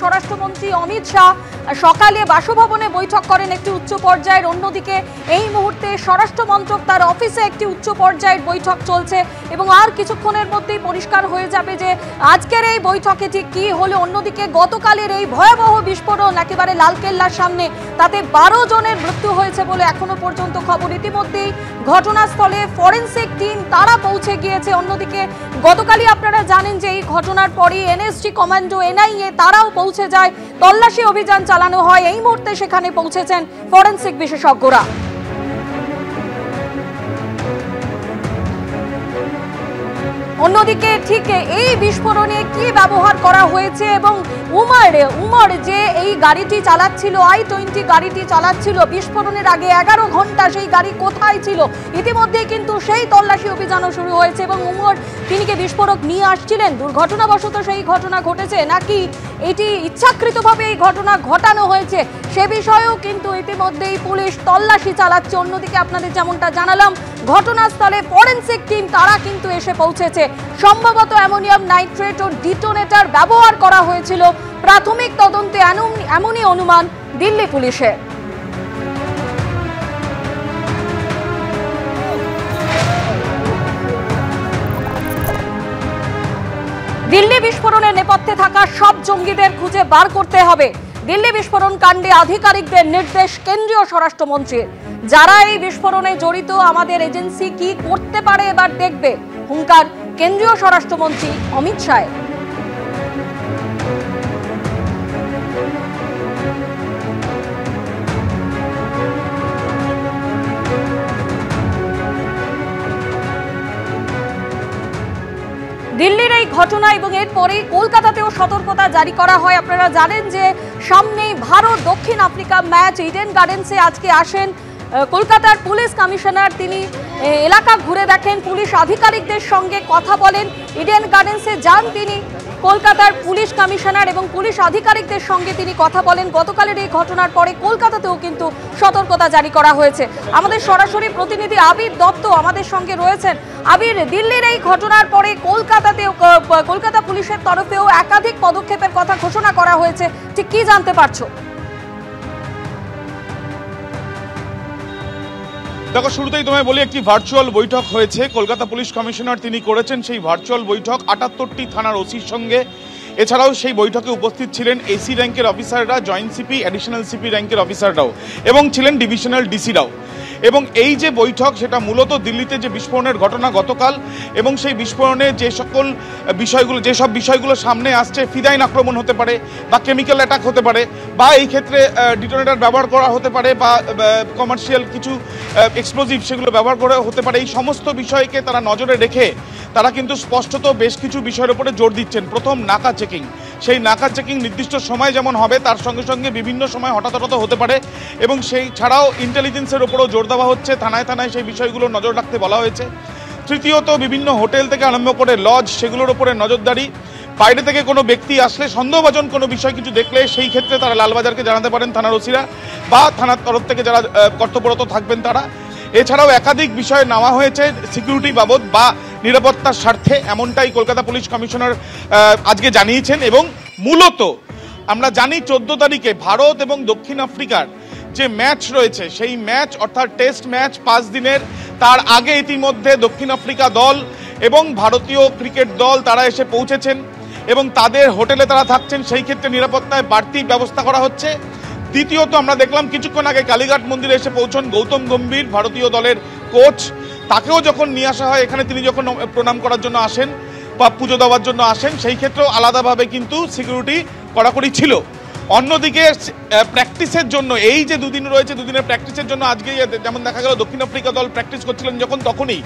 স্বরাষ্ট্রমন্ত্রী অমিত শাহ সকালে বাসভবনে বৈঠক করেন একটি উচ্চ পর্যায়ের। অন্যদিকে এই মুহূর্তে স্বরাষ্ট্র মন্ত্রক তার অফিসে একটি উচ্চ পর্যায়ের বৈঠক চলছে এবং আর কিছুক্ষণের মধ্যেই পরিষ্কার হয়ে যাবে যে আজকের এই বৈঠকে ঠিক কি হলো। অন্যদিকে গতকালের এই ভয়াবহ বিস্ফোরণ একেবারে লালকেল্লার সামনে, তাতে 12 জনের মৃত্যু হয়েছে বলে এখনো পর্যন্ত খবর। ইতিমধ্যেই ঘটনাস্থলে ফরেনসিক টিম তারা পৌঁছে গিয়েছে। অন্যদিকে গতকালই আপনারা জানেন যে এই ঘটনার পরই এনএসজি কমান্ডো এনআইএ তারাও পৌঁছে যায়, তল্লাশি অভিযান চালানো হয়। এই মুহূর্তে সেখানে পৌঁছেছেন ফরেনসিক বিশেষজ্ঞরা। অন্যদিকে ঠিক এই বিস্ফোরণে কি ব্যবহার করা হয়েছে এবং উমর যে এই গাড়িটি চালাচ্ছিল, i20 গাড়িটি চালাচ্ছিল, বিস্ফোরণের আগে 11 ঘন্টা সেই গাড়ি কোথায় ছিল, ইতিমধ্যে কিন্তু সেই তল্লাশি অভিযানও শুরু হয়েছে। এবং উমর তিনি কি বিস্ফোরক নিয়ে আসছিলেন, দুর্ঘটনাবশত সেই ঘটনা ঘটেছে নাকি এটি ইচ্ছাকৃতভাবে এই ঘটনা ঘটানো হয়েছে, সে বিষয়েও কিন্তু ইতিমধ্যেই পুলিশ তল্লাশি চালাচ্ছে। অন্যদিকে আপনাদের যেমনটা জানালাম, ঘটনাস্থলে ফরেনসিক টিম তারা কিন্তু এসে পৌঁছেছে। সম্ভবত অ্যামোনিয়াম নাইট্রেট ও ডিটোনেটর ব্যবহার করা হয়েছিল। প্রাথমিক তদন্তে এমনই অনুমান দিল্লি পুলিশের। দিল্লি বিস্ফোরণের নেপথ্যে থাকা সব জঙ্গিদের খুঁজে বার করতে হবে। দিল্লি বিস্ফোরণ কাণ্ডে আধিকারিকদের নির্দেশ কেন্দ্রীয় স্বরাষ্ট্রমন্ত্রীর। যারা এই বিস্ফোরণে জড়িত, আমাদের এজেন্সি কি করতে পারে এবার দেখবে, হুঙ্কার কেন্দ্রীয় স্বরাষ্ট্রমন্ত্রী অমিত শাহের। দিল্লির এই ঘটনা এবং এরপরেই কলকাতাতেও সতর্কতা জারি করা হয়। আপনারা জানেন যে সামনেই ভারত দক্ষিণ আফ্রিকা ম্যাচ। ইডেন গার্ডেন্সে আজকে আসেন কলকাতার পুলিশ কমিশনার। তিনি এলাকা ঘুরে দেখেন, পুলিশ আধিকারিকদের সঙ্গে কথা বলেন। ইডেন গার্ডেন্সে যান তিনি কলকাতার পুলিশ কমিশনার এবং পুলিশ আধিকারিকদের সঙ্গে তিনি কথা বলেন। গতকালের এই ঘটনার পরে কলকাতাতেও কিন্তু সতর্কতা জারি করা হয়েছে। আমাদের সরাসরি প্রতিনিধি আবির দত্ত আমাদের সঙ্গে রয়েছেন। আবির, দিল্লির এই ঘটনার পরে কলকাতাতেও কলকাতা পুলিশের তরফেও একাধিক পদক্ষেপের কথা ঘোষণা করা হয়েছে, ঠিক কি জানতে পারছো? দেখো, শুরুতেই তোমায় বলি, একটি ভার্চুয়াল বৈঠক হয়েছে কলকাতা পুলিশ কমিশনার তিনি করেছেন। সেই ভার্চুয়াল বৈঠক 78টি থানার ওসির সঙ্গে। এছাড়াও সেই বৈঠকে উপস্থিত ছিলেন এসি র্যাঙ্কের অফিসাররা, জয়েন্ট সিপি, অ্যাডিশনাল সিপি র্যাঙ্কের অফিসাররাও এবং ছিলেন ডিভিশনাল ডিসিরাও। এবং এই যে বৈঠক, সেটা মূলত দিল্লিতে যে বিস্ফোরণের ঘটনা গতকাল এবং সেই বিস্ফোরণে যেসব বিষয়গুলো সামনে আসছে, ফিদাইন আক্রমণ হতে পারে বা কেমিক্যাল অ্যাটাক হতে পারে বা এই ক্ষেত্রে ডিটোনেটর ব্যবহার করা হতে পারে বা কমার্শিয়াল কিছু এক্সপ্লোজিভ সেগুলো ব্যবহার করা হতে পারে, এই সমস্ত বিষয়কে তারা নজরে রেখে তারা কিন্তু স্পষ্টত বেশ কিছু বিষয়ের উপরে জোর দিচ্ছেন। প্রথম, নাকা চেকিং। সেই নাকা চেকিং নির্দিষ্ট সময় যেমন হবে, তার সঙ্গে সঙ্গে বিভিন্ন সময় হঠাৎ হতে পারে এবং সেই ছাড়াও ইন্টেলিজেন্সের উপরও জোর দেওয়া হচ্ছে। থানায় থানায় সেই বিষয়গুলো নজর রাখতে বলা হয়েছে। তৃতীয়ত, বিভিন্ন হোটেল থেকে আরম্ভ করে লজ, সেগুলোর উপরে নজরদারি। বাইরে থেকে কোনো ব্যক্তি আসলে, সন্দেহভাজন কোনো বিষয় কিছু দেখলে সেই ক্ষেত্রে তারা লালবাজারকে জানাতে পারেন থানার ওসিরা বা থানার তরফ থেকে যারা কর্তব্যরত থাকবেন তারা। এছাড়াও একাধিক বিষয় নেওয়া হয়েছে সিকিউরিটি বাবদ বা নিরাপত্তার স্বার্থে, এমনটাই কলকাতা পুলিশ কমিশনার আজকে জানিয়েছেন। এবং মূলত আমরা জানি 14 তারিখে ভারত এবং দক্ষিণ আফ্রিকার যে ম্যাচ রয়েছে, সেই ম্যাচ অর্থাৎ টেস্ট ম্যাচ 5 দিনের, তার আগে ইতিমধ্যে দক্ষিণ আফ্রিকা দল এবং ভারতীয় ক্রিকেট দল তারা এসে পৌঁছেছেন এবং তাদের হোটেলে তারা থাকছেন। সেই ক্ষেত্রে নিরাপত্তায় বাড়তি ব্যবস্থা করা হচ্ছে। দ্বিতীয়ত, আমরা দেখলাম কিছুক্ষণ আগে কালীঘাট মন্দিরে এসে পৌঁছন গৌতম গম্ভীর, ভারতীয় দলের কোচ। তাকেও যখন নিয়ে আসা হয় এখানে, তিনি যখন প্রণাম করার জন্য আসেন বা পুজো দেওয়ার জন্য আসেন, সেই ক্ষেত্রেও আলাদাভাবে কিন্তু সিকিউরিটি কড়াকড়ি ছিল। অন্যদিকে প্র্যাকটিসের জন্য এই যে দুদিন রয়েছে, দুদিনের প্র্যাকটিসের জন্য আজকে যেমন দেখা গেল দক্ষিণ আফ্রিকা দল প্র্যাকটিস করছিলেন যখন, তখনই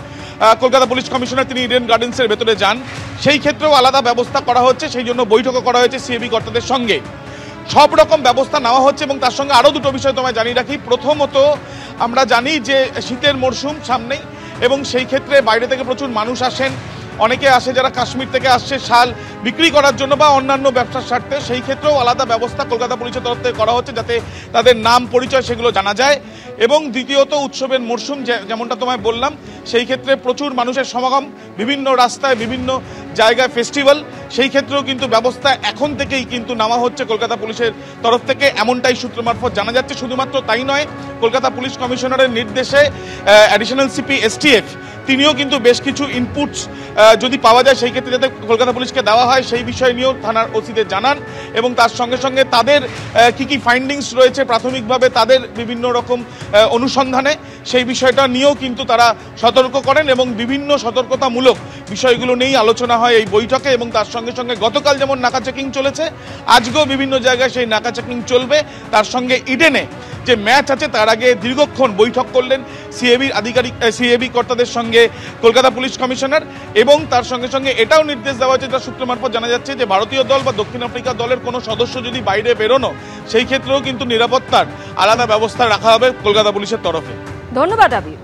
কলকাতা পুলিশ কমিশনার তিনি ইডেন গার্ডেন্সের ভেতরে যান। সেই ক্ষেত্রেও আলাদা ব্যবস্থা করা হচ্ছে, সেই জন্য বৈঠকও করা হয়েছে সিএবি কর্তাদের সঙ্গে। সব রকম ব্যবস্থা নেওয়া হচ্ছে এবং তার সঙ্গে আরও দুটো বিষয় তোমায় জানিয়ে রাখি। প্রথমত, আমরা জানি যে শীতের মরশুম সামনেই এবং সেই ক্ষেত্রে বাইরে থেকে প্রচুর মানুষ আসেন। অনেকে আসে যারা কাশ্মীর থেকে আসছে শাল বিক্রি করার জন্য বা অন্যান্য ব্যবসার স্বার্থে, সেই ক্ষেত্রেও আলাদা ব্যবস্থা কলকাতা পুলিশের তরফ থেকে করা হচ্ছে যাতে তাদের নাম পরিচয় সেগুলো জানা যায়। এবং দ্বিতীয়ত, উৎসবের মরশুম যেমনটা তোমায় বললাম, সেই ক্ষেত্রে প্রচুর মানুষের সমাগম, বিভিন্ন রাস্তায় বিভিন্ন জায়গায় ফেস্টিভ্যাল, সেই ক্ষেত্রেও কিন্তু ব্যবস্থা এখন থেকেই কিন্তু নেওয়া হচ্ছে কলকাতা পুলিশের তরফ থেকে, এমনটাই সূত্র মারফত জানা যাচ্ছে। শুধুমাত্র তাই নয়, কলকাতা পুলিশ কমিশনারের নির্দেশে অ্যাডিশনাল সিপি এসটিএফ তিনিও কিন্তু বেশ কিছু ইনপুটস যদি পাওয়া যায় সেই ক্ষেত্রে যাতে কলকাতা পুলিশকে দেওয়া হয় সেই বিষয় নিয়েও থানার ওসিদের জানান, এবং তার সঙ্গে সঙ্গে তাদের কি ফাইন্ডিংস রয়েছে প্রাথমিকভাবে তাদের বিভিন্ন রকম অনুসন্ধানে, সেই বিষয়টা নিয়েও কিন্তু তারা সতর্ক করেন এবং বিভিন্ন সতর্কতামূলক বিষয়গুলো নিয়েই আলোচনা হয় এই বৈঠকে। এবং তার সঙ্গে সঙ্গে গতকাল যেমন নাকা চেকিং চলেছে, আজকেও বিভিন্ন জায়গায় সেই নাকা চেকিং চলবে। তার সঙ্গে ইডেনে যে ম্যাচ আছে তার আগে দীর্ঘক্ষণ বৈঠক করলেন সিএবি কর্তাদের সঙ্গে কলকাতা পুলিশ কমিশনার, এবং তার সঙ্গে সঙ্গে এটাও নির্দেশ দেওয়া হয়েছে, তার সূত্র মারফত জানা যাচ্ছে যে ভারতীয় দল বা দক্ষিণ আফ্রিকা দলের কোনো সদস্য যদি বাইরে বেরোনো, সেই ক্ষেত্রেও কিন্তু নিরাপত্তার আলাদা ব্যবস্থা রাখা হবে কলকাতা পুলিশের তরফে। ধন্যবাদ আবির।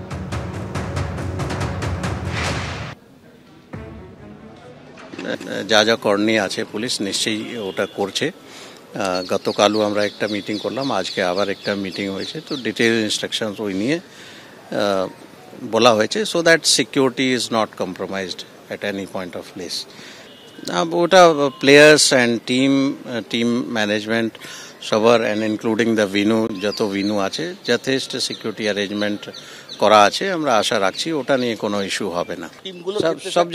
যা যা করণীয় আছে পুলিশ নিশ্চয়ই ওটা করছে। গতকালও আমরা একটা মিটিং করলাম, আজকে আবার একটা মিটিং হয়েছে, তো ডিটেইল ইনস্ট্রাকশন ওই নিয়ে বলা হয়েছে, so that security is not compromised at any point of place. ওটা প্লেয়ার্স অ্যান্ড টিম ম্যানেজমেন্ট সবার অ্যান্ড ইনক্লুডিং দ্য যত ভিনু আছে যথেষ্ট সিকিউরিটি অ্যারেঞ্জমেন্ট করা আছে, আমরা আশা রাখছি ওটা নিয়ে কোনো ইস্যু হবে না। সব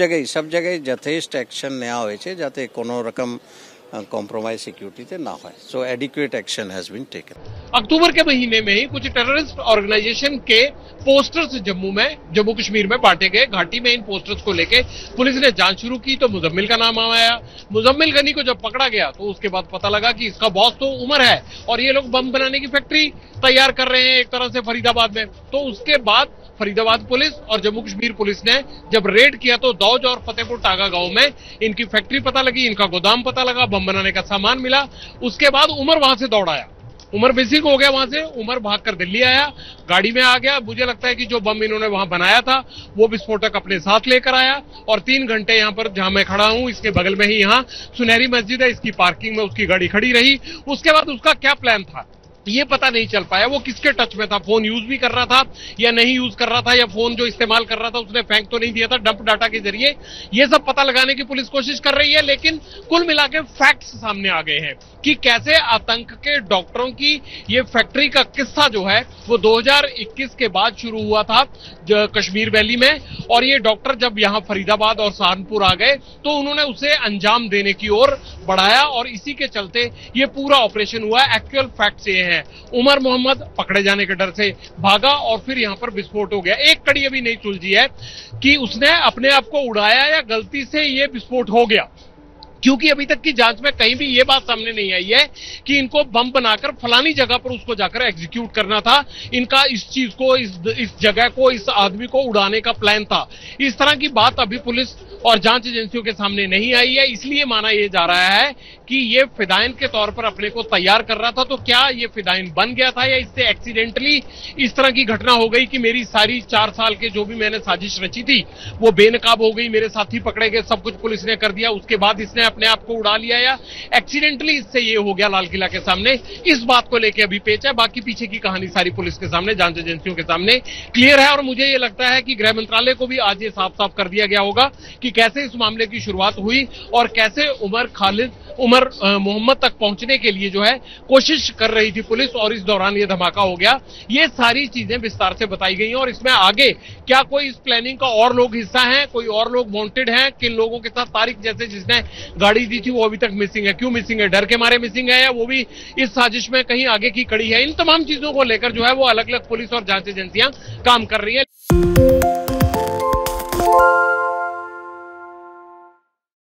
জায়গায় যথেষ্ট অ্যাকশন নেওয়া হয়েছে যাতে কোনো রকম कॉम्प्रोमाइज सिक्योरिटी ना हो, so adequate action has been taken. अक्टूबर के महीने में ही कुछ टेररिस्ट ऑर्गेनाइजेशन के पोस्टर्स जम्मू कश्मीर में बांटे गए। घाटी में इन पोस्टर्स को लेके पुलिस ने जांच शुरू की तो मुजम्मिल का नाम आया। मुजम्मिल गनी को जब पकड़ा गया तो उसके बाद पता लगा कि इसका बॉस तो उमर है और ये लोग बम बनाने की फैक्ट्री तैयार कर रहे हैं एक तरह से फरीदाबाद में। तो उसके बाद फरीदाबाद पुलिस और जम्मू कश्मीर पुलिस ने जब रेड किया तो दौज और फतेहपुर टागा गांव में इनकी फैक्ट्री पता लगी, इनका गोदाम पता लगा, बम बनाने का सामान मिला। उसके बाद उमर वहां से दौड़ आया, उमर मिसिंग हो गया। वहां से उमर भागकर दिल्ली आया, गाड़ी में आ गया। मुझे लगता है कि जो बम इन्होंने वहां बनाया था वो विस्फोटक अपने साथ लेकर आया और 3 घंटे यहां पर, जहां मैं खड़ा हूं इसके बगल में ही यहां सुनहरी मस्जिद है, इसकी पार्किंग में उसकी गाड़ी खड़ी रही। उसके बाद उसका क्या प्लान था ये पता नहीं चल पाया। वो किसके टच में था, फोन यूज भी कर रहा था या नहीं यूज कर रहा था, या फोन जो इस्तेमाल कर रहा था उसने फेंक तो नहीं दिया था डंप डाटा के जरिए, ये सब पता लगाने की पुलिस कोशिश कर रही है। लेकिन कुल मिला के फैक्ट्स सामने आ गए हैं कि कैसे आतंक के डॉक्टरों की ये फैक्ट्री का किस्सा जो है वो 2021 के बाद शुरू हुआ था कश्मीर वैली में, और ये डॉक्टर जब यहां फरीदाबाद और सहारनपुर आ गए तो उन्होंने उसे अंजाम देने की ओर बढ़ाया और इसी के चलते ये पूरा ऑपरेशन हुआ। एक्चुअल फैक्ट्स ये है, उमर मोहम्मद पकड़े जाने के डर से भागा और फिर यहां पर विस्फोट हो गया। एक कड़ी अभी नहीं सुलझी है कि उसने अपने आप को उड़ाया या गलती से ये विस्फोट हो गया, क्योंकि अभी तक की जांच में कहीं भी ये बात सामने नहीं आई है कि इनको बम बनाकर फलानी जगह पर उसको जाकर एग्जीक्यूट करना था। इनका इस चीज को, इस जगह को, इस आदमी को उड़ाने का प्लान था। इस तरह की बात अभी पुलिस और जांच एजेंसियों के सामने नहीं आई है, इसलिए माना यह जा रहा है कि ये फिदाइन के तौर पर अपने को तैयार कर रहा था। तो क्या ये फिदाइन बन गया था या इससे एक्सीडेंटली इस तरह की घटना हो गई कि मेरी सारी 4 साल के जो भी मैंने साजिश रची थी वो बेनकाब हो गई, मेरे साथी पकड़े गए, सब कुछ पुलिस ने कर दिया, उसके बाद इसने अपने आप को उड़ा लिया, या एक्सीडेंटली इससे ये हो गया लाल किला के सामने। इस बात को लेकर अभी पेच है। बाकी पीछे की कहानी सारी पुलिस के सामने, जांच एजेंसियों के सामने क्लियर है। और मुझे ये लगता है कि गृह मंत्रालय को भी आज ये साफ साफ कर दिया गया होगा कि कैसे इस मामले की शुरुआत हुई और कैसे उमर मोहम्मद तक पहुंचने के लिए जो है कोशिश कर रही थी पुलिस, और इस दौरान ये धमाका हो गया। ये सारी चीजें विस्तार से बताई गई हैं और इसमें आगे क्या कोई इस प्लानिंग का और लोग हिस्सा हैं, कोई और लोग वांटेड हैं, किन लोगों के साथ, तारिक जैसे जिसने गाड़ी दी थी वो अभी तक मिसिंग है। क्यों मिसिंग है, डर के मारे मिसिंग है या वो भी इस साजिश में कहीं आगे की कड़ी है? इन तमाम चीजों को लेकर जो है वो अलग अलग पुलिस और जांच एजेंसियां काम कर रही है।